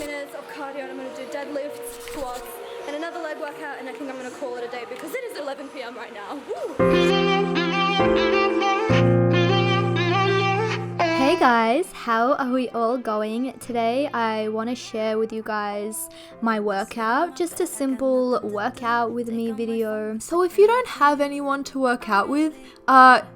minutes of cardio and I'm going to do deadlifts, squats, and another leg workout, and I think I'm going to call it a day because it is 11 p.m. right now. Hey guys, how are we all going? Today I want to share with you guys my workout, just a simple workout with me video. So if you don't have anyone to work out with,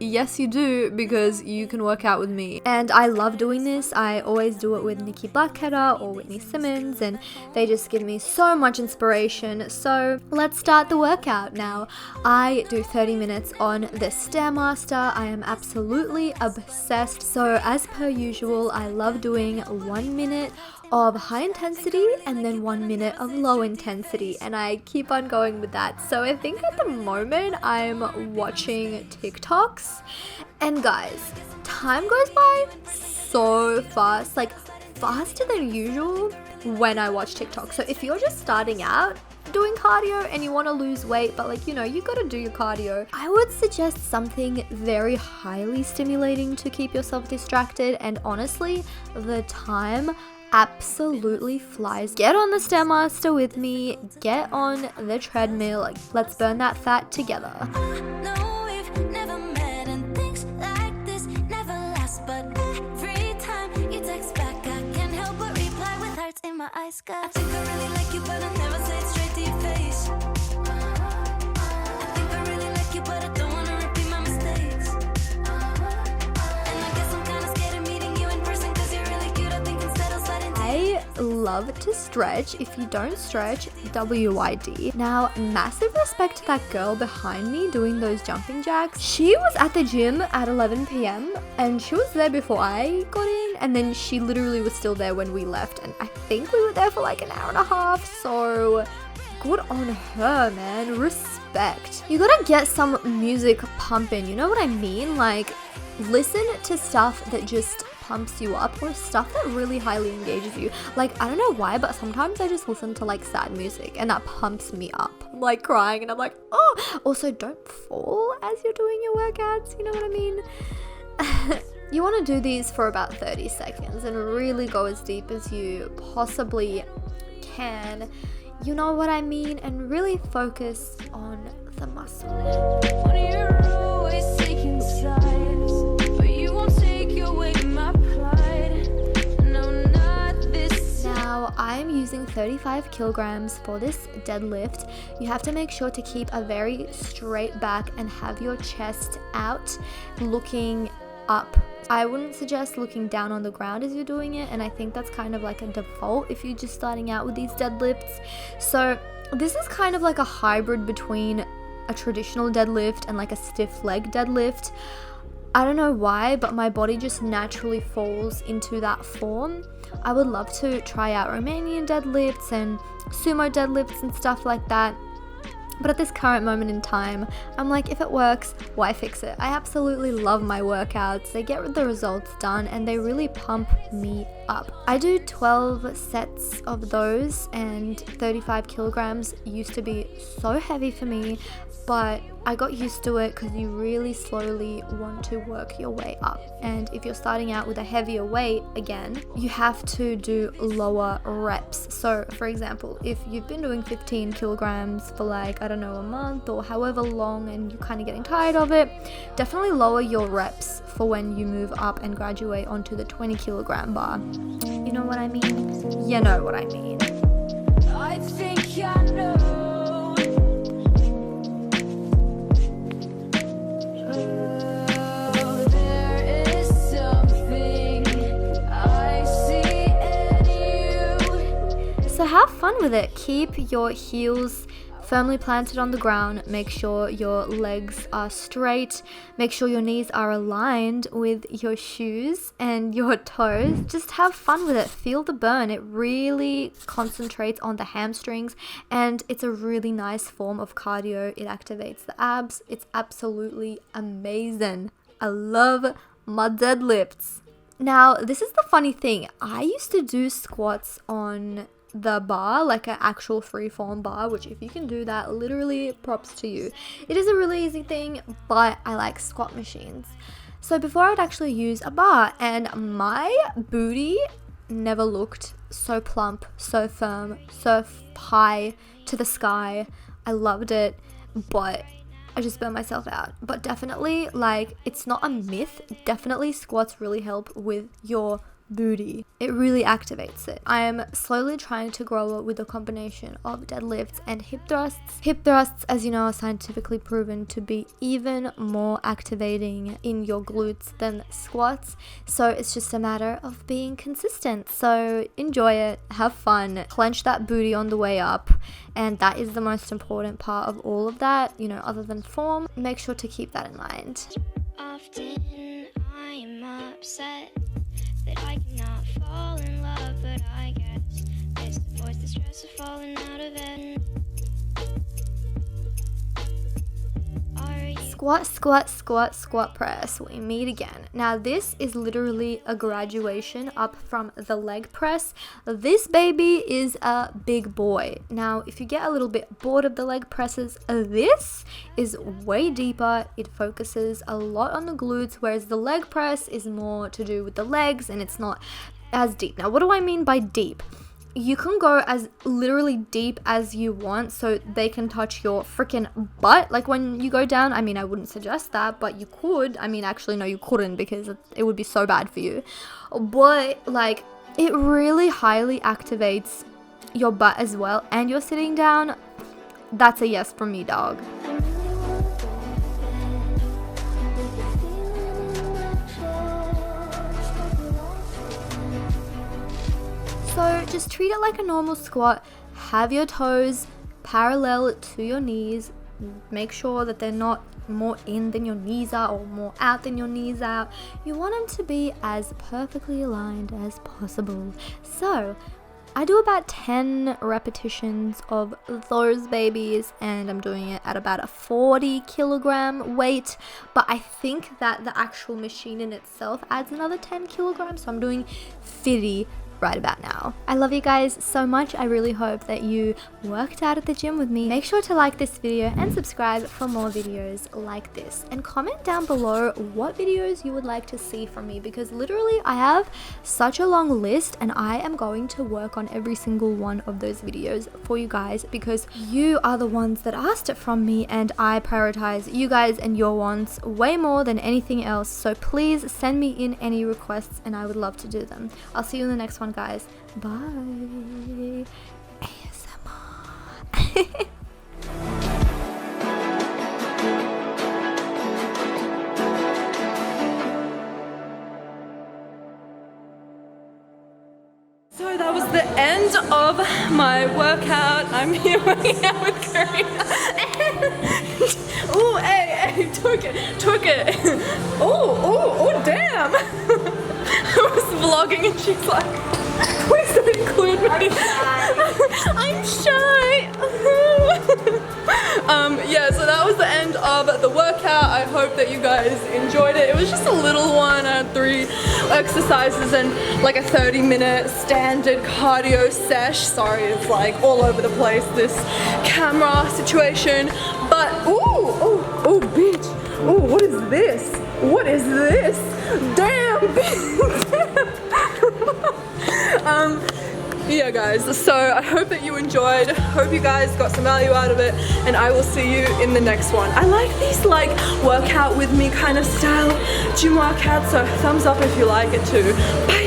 yes you do, because you can work out with me. And I love doing this. I always do it with Nikki Blackketter or Whitney Simmons, and they just give me so much inspiration. So let's start the workout now. I do 30 minutes on the Stairmaster. I am absolutely obsessed. So as per usual, I love doing 1 minute of high intensity and then 1 minute of low intensity, and I keep on going with that. So I think at the moment I'm watching TikToks, and guys, time goes by so fast, like faster than usual when I watch TikTok. So if you're just starting out doing cardio and you want to lose weight, but like, you know, you gotta do your cardio, I would suggest something very highly stimulating to keep yourself distracted. And honestly, the time absolutely flies. Get on the Stairmaster with me, get on the treadmill, like, let's burn that fat together. In my eyes, I think I really like you, but I never say it straight to your face. I think I really like you, but I don't wanna repeat my mistakes. And I guess I'm kinda scared of meeting you in person, cause you're really cute. I think instead I'll slide into I love to stretch. If you don't stretch, WYD. Now, massive respect to that girl behind me doing those jumping jacks. She was at the gym at 11 p.m. and she was there before I got in, and then she literally was still there when we left, and I think we were there for like an hour and a half. So good on her, man. Respect. You gotta get some music pumping, you know what I mean? Like, listen to stuff that just pumps you up, or stuff that really highly engages you. Like, I don't know why, but sometimes I just listen to like sad music and that pumps me up. I'm like crying and I'm like, oh. Also, don't fall as you're doing your workouts, you know what I mean? You want to do these for about 30 seconds and really go as deep as you possibly can, you know what I mean, and really focus on the muscle. Now I'm using 35 kilograms for this deadlift. You have to make sure to keep a very straight back and have your chest out, looking up. I wouldn't suggest looking down on the ground as you're doing it, and I think that's kind of like a default if you're just starting out with these deadlifts. So this is kind of like a hybrid between a traditional deadlift and like a stiff leg deadlift. I don't know why, but my body just naturally falls into that form. I would love to try out Romanian deadlifts and sumo deadlifts and stuff like that. But at this current moment in time, I'm like, if it works, why fix it? I absolutely love my workouts. They get the results done and they really pump me up. I do 12 sets of those, and 35 kilograms used to be so heavy for me, but I got used to it because you really slowly want to work your way up. And if you're starting out with a heavier weight, again, you have to do lower reps. So for example, if you've been doing 15 kilograms for like, I don't know, a month or however long, and you're kind of getting tired of it, definitely lower your reps for when you move up and graduate onto the 20 kilogram bar. You know what I mean? You know what I mean. I think I know. So have fun with it. Keep your heels firmly planted on the ground. Make sure your legs are straight. Make sure your knees are aligned with your shoes and your toes. Just have fun with it. Feel the burn. It really concentrates on the hamstrings, and it's a really nice form of cardio. It activates the abs. It's absolutely amazing. I love my deadlifts. Now, this is the funny thing. I used to do squats on the bar, like an actual freeform bar, which if you can do that, literally props to you. It is a really easy thing, but I like squat machines. So before I would actually use a bar, and my booty never looked so plump, so firm, so high to the sky. I loved it, but I just burned myself out. But definitely, like, it's not a myth. Definitely squats really help with your booty. It really activates it. I am slowly trying to grow it with a combination of deadlifts and hip thrusts. Hip thrusts, as you know, are scientifically proven to be even more activating in your glutes than squats. So it's just a matter of being consistent. So enjoy it, have fun, clench that booty on the way up. And that is the most important part of all of that, you know, other than form. Make sure to keep that in mind. Often I'm upset that I cannot fall in love, but I guess this avoids the stress of falling out of it. Squat, squat, squat, squat press. We meet again. Now this is literally a graduation up from the leg press. This baby is a big boy. Now if you get a little bit bored of the leg presses, this is way deeper. It focuses a lot on the glutes, whereas the leg press is more to do with the legs and it's not as deep. Now what do I mean by deep? You can go as literally deep as you want so they can touch your freaking butt. Like when you go down, I mean, I wouldn't suggest that, but you could. I mean, actually, no, you couldn't because it would be so bad for you. But like, it really highly activates your butt as well. And you're sitting down. That's a yes from me, dog. So just treat it like a normal squat. Have your toes parallel to your knees. Make sure that they're not more in than your knees are or more out than your knees are. You want them to be as perfectly aligned as possible. So I do about 10 repetitions of those babies and I'm doing it at about a 40 kilogram weight, but I think that the actual machine in itself adds another 10 kilograms, so I'm doing 50 right about now. I love you guys so much. I really hope that you worked out at the gym with me. Make sure to like this video and subscribe for more videos like this, and comment down below what videos you would like to see from me, because literally I have such a long list and I am going to work on every single one of those videos for you guys, because you are the ones that asked it from me and I prioritize you guys and your wants way more than anything else. So please send me in any requests and I would love to do them. I'll see you in the next one, guys. Bye. ASMR. So that was the end of my workout. I'm here working out with Karina. Ooh, hey, took it. Oh, damn. I was vlogging and she's like, please don't include me. I'm shy. Yeah, so that was the end of the workout. I hope that you guys enjoyed it. It was just a little one. I had 3 exercises and like a 30-minute standard cardio sesh. Sorry, it's like all over the place, this camera situation. But, oh, bitch. Oh, what is this? What is this? Damn, bitch. Yeah guys, so I hope that you enjoyed. Hope you guys got some value out of it, and I will see you in the next one. I like these like workout with me kind of style gym workouts, so thumbs up if you like it too. Bye.